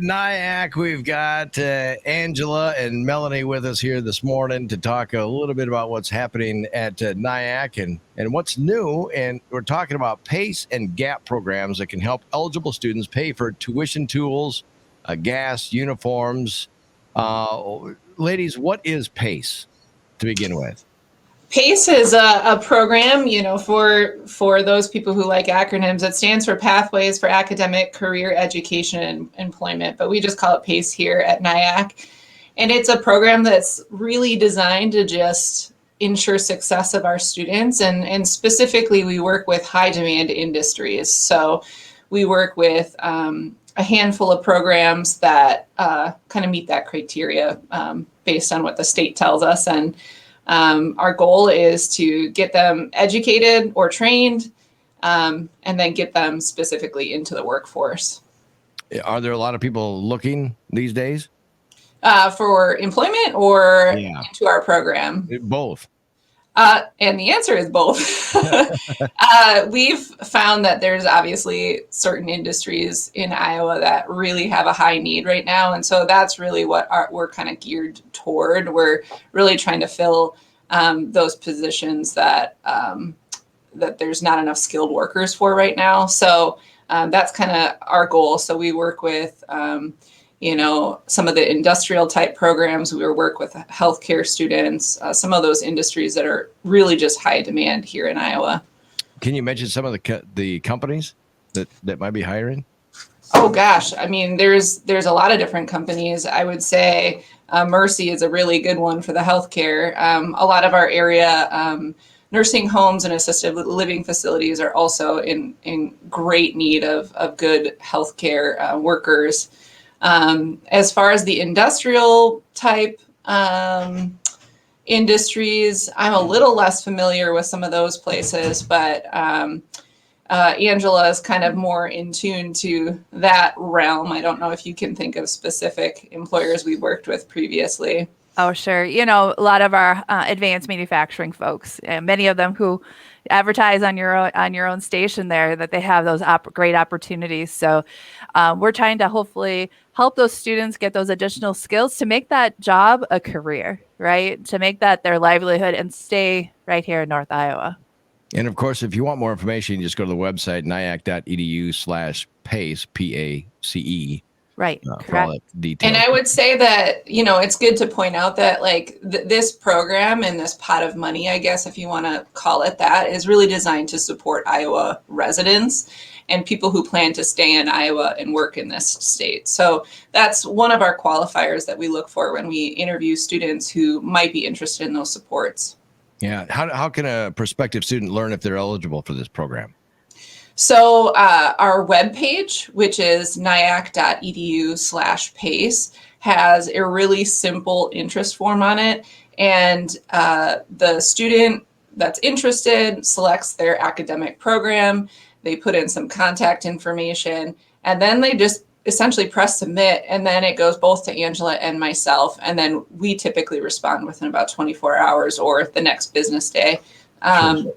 NIACC. We've got Angela and Melanie with us here this morning to talk a little bit about what's happening at NIACC and what's new. And we're talking about PACE and GAP programs that can help eligible students pay for tuition tools, gas, uniforms. Ladies, what is PACE to begin with? PACE is a program, for those people who like acronyms. It stands for Pathways for Academic, Career, Education, and Employment, but we just call it PACE here at NIACC. And it's a program that's really designed to just ensure success of our students. And specifically, we work with high demand industries. So we work with a handful of programs that kind of meet that criteria based on what the state tells us. And our goal is to get them educated or trained, and then get them specifically into the workforce. Are there a lot of people looking these days? For employment or into our program? Both. And the answer is both. We've found that there's obviously certain industries in Iowa that really have a high need right now. And so that's really what we're kind of geared toward. We're really trying to fill those positions that there's not enough skilled workers for right now. So that's kind of our goal. So we work with some of the industrial type programs. We work with healthcare students, some of those industries that are really just high demand here in Iowa. Can you mention some of the companies that might be hiring? Oh gosh, I mean, there's a lot of different companies. I would say Mercy is a really good one for the healthcare. A lot of our area nursing homes and assisted living facilities are also in great need of good healthcare workers. As far as the industrial type industries, I'm a little less familiar with some of those places, but Angela is kind of more in tune to that realm. I don't know if you can think of specific employers we've worked with previously. Oh, sure. A lot of our advanced manufacturing folks, many of them who advertise on your own station there, that they have those great opportunities. So we're trying to hopefully help those students get those additional skills to make that job a career, right? To make that their livelihood and stay right here in North Iowa. And of course, if you want more information, you just go to the website, niac.edu/PACE, PACE. Right. For all that detail. And I would say that, it's good to point out that this program and this pot of money, I guess, if you want to call it that, is really designed to support Iowa residents and people who plan to stay in Iowa and work in this state. So that's one of our qualifiers that we look for when we interview students who might be interested in those supports. Yeah. How can a prospective student learn if they're eligible for this program? So our webpage, which is niac.edu/PACE, has a really simple interest form on it. And the student that's interested selects their academic program. They put in some contact information, and then they just essentially press submit. And then it goes both to Angela and myself. And then we typically respond within about 24 hours or the next business day. Sure.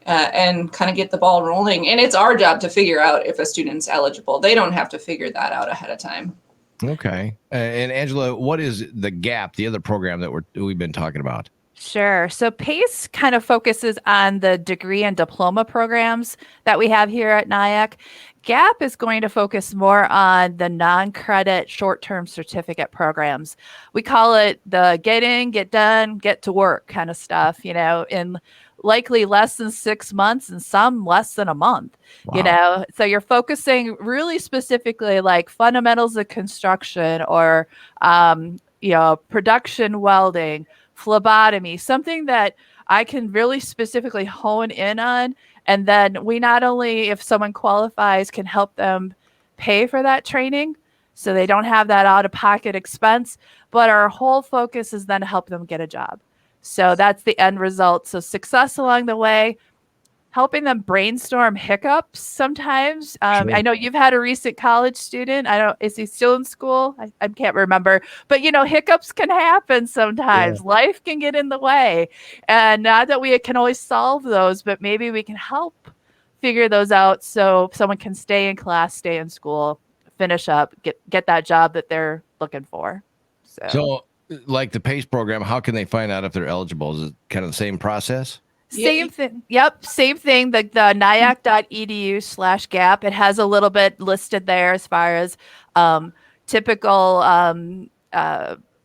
And kind of get the ball rolling. And it's our job to figure out if a student's eligible. They don't have to figure that out ahead of time. Okay. And Angela, what is the GAP, the other program that we've been talking about? Sure. So PACE kind of focuses on the degree and diploma programs that we have here at NIACC. GAP is going to focus more on the non-credit short-term certificate programs. We call it the get in, get done, get to work kind of stuff, in likely less than 6 months and some less than a month. Wow. So you're focusing really specifically like fundamentals of construction or, production welding, phlebotomy, something that I can really specifically hone in on. And then we not only, if someone qualifies, can help them pay for that training so they don't have that out-of-pocket expense, but our whole focus is then to help them get a job. So that's the end result. So success along the way, helping them brainstorm hiccups sometimes. Sure. I know you've had a recent college student. Is he still in school? I can't remember. But, hiccups can happen sometimes. Yeah. Life can get in the way. And not that we can always solve those, but maybe we can help figure those out so someone can stay in class, stay in school finish up, get that job that they're looking for. So like the PACE program, how can they find out if they're eligible? Is it kind of the same process? Same thing. Yep. Same thing. The NIACC.edu/gap. It has a little bit listed there as far as typical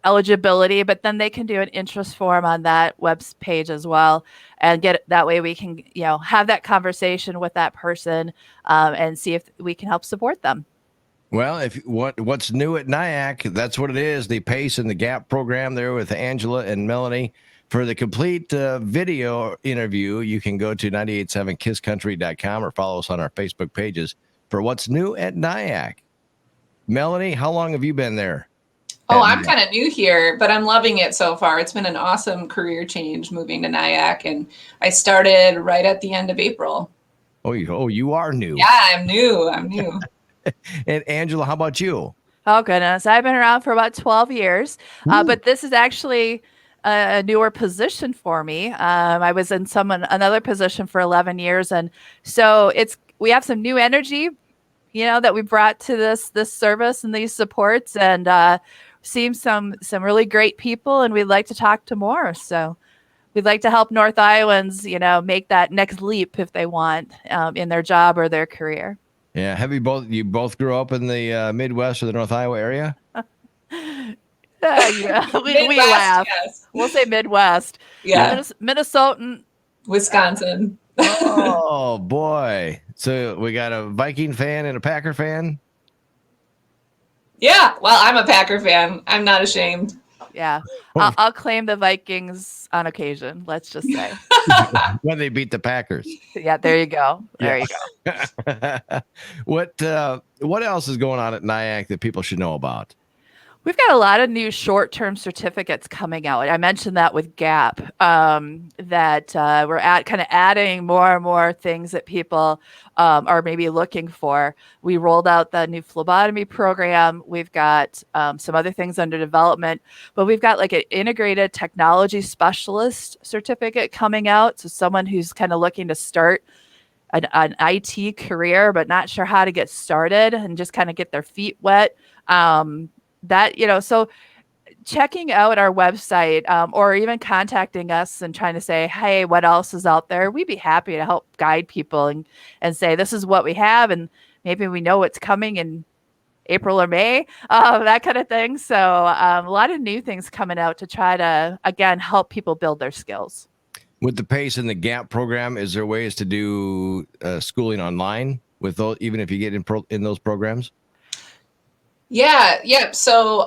eligibility, but then they can do an interest form on that web page as well, and get it that way. We can, have that conversation with that person and see if we can help support them. Well, if what's new at NIACC, that's what it is. The PACE and the GAP program there with Angela and Melanie. For the complete video interview, you can go to 987kisscountry.com or follow us on our Facebook pages for what's new at NIACC. Melanie, how long have you been there? Oh, I'm kind of new here, but I'm loving it so far. It's been an awesome career change moving to NIACC, and I started right at the end of April. Oh, you are new. Yeah, I'm new. And Angela, how about you? Oh, goodness. I've been around for about 12 years, but this is actually a newer position for me. I was in another position for 11 years. And so we have some new energy, that we brought to this service and these supports, and seen some really great people, and we'd like to talk to more. So we'd like to help North Iowans, make that next leap if they want in their job or their career. Yeah. Have you both grew up in the Midwest or the North Iowa area? Yeah, we laugh. Yes. We'll say Midwest. Yeah. Minnesota, Wisconsin. Oh boy. So we got a Viking fan and a Packer fan. Yeah. Well, I'm a Packer fan. I'm not ashamed. Yeah. I'll claim the Vikings on occasion. Let's just say. When they beat the Packers. Yeah. There you go. You go. What else is going on at NIACC that people should know about? We've got a lot of new short-term certificates coming out. I mentioned that with GAP, that we're kind of adding more and more things that people are maybe looking for. We rolled out the new phlebotomy program. We've got some other things under development, but we've got like an integrated technology specialist certificate coming out. So someone who's kind of looking to start an IT career, but not sure how to get started and just kind of get their feet wet. So checking out our website or even contacting us and trying to say, hey, what else is out there? We'd be happy to help guide people and say, this is what we have. And maybe we know what's coming in April or May, that kind of thing. So a lot of new things coming out to try to, again, help people build their skills. With the PACE and the GAP program, is there ways to do schooling online with those, even if you get in those programs? Yeah. So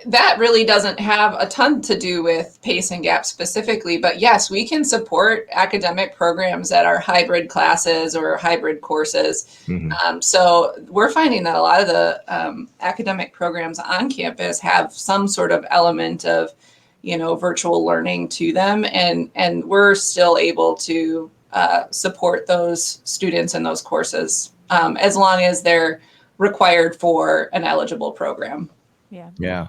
that really doesn't have a ton to do with PACE and GAP specifically, but yes, we can support academic programs that are hybrid classes or hybrid courses. Mm-hmm. So we're finding that a lot of the academic programs on campus have some sort of element of, virtual learning to them, and we're still able to support those students in those courses as long as they're required for an eligible program. Yeah.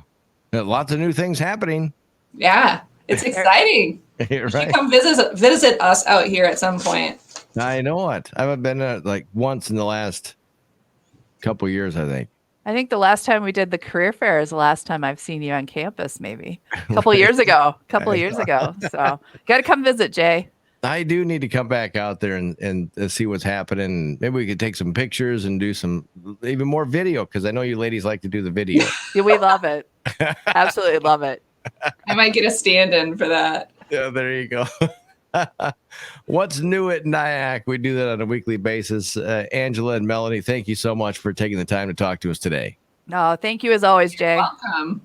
Lots of new things happening. Yeah. It's exciting. Right. You should come visit us out here at some point. I know it. I haven't been like once in the last couple of years, I think. I think the last time we did the career fair is the last time I've seen you on campus, maybe a couple of years ago. So got to come visit, Jay. I do need to come back out there and see what's happening. Maybe we could take some pictures and do some even more video, because I know you ladies like to do the video. Yeah, we love it. Absolutely love it. I might get a stand-in for that. Yeah, there you go. What's new at NIACC? We do that on a weekly basis. Angela and Melanie, thank you so much for taking the time to talk to us today. No, thank you as always, Jay. You're welcome.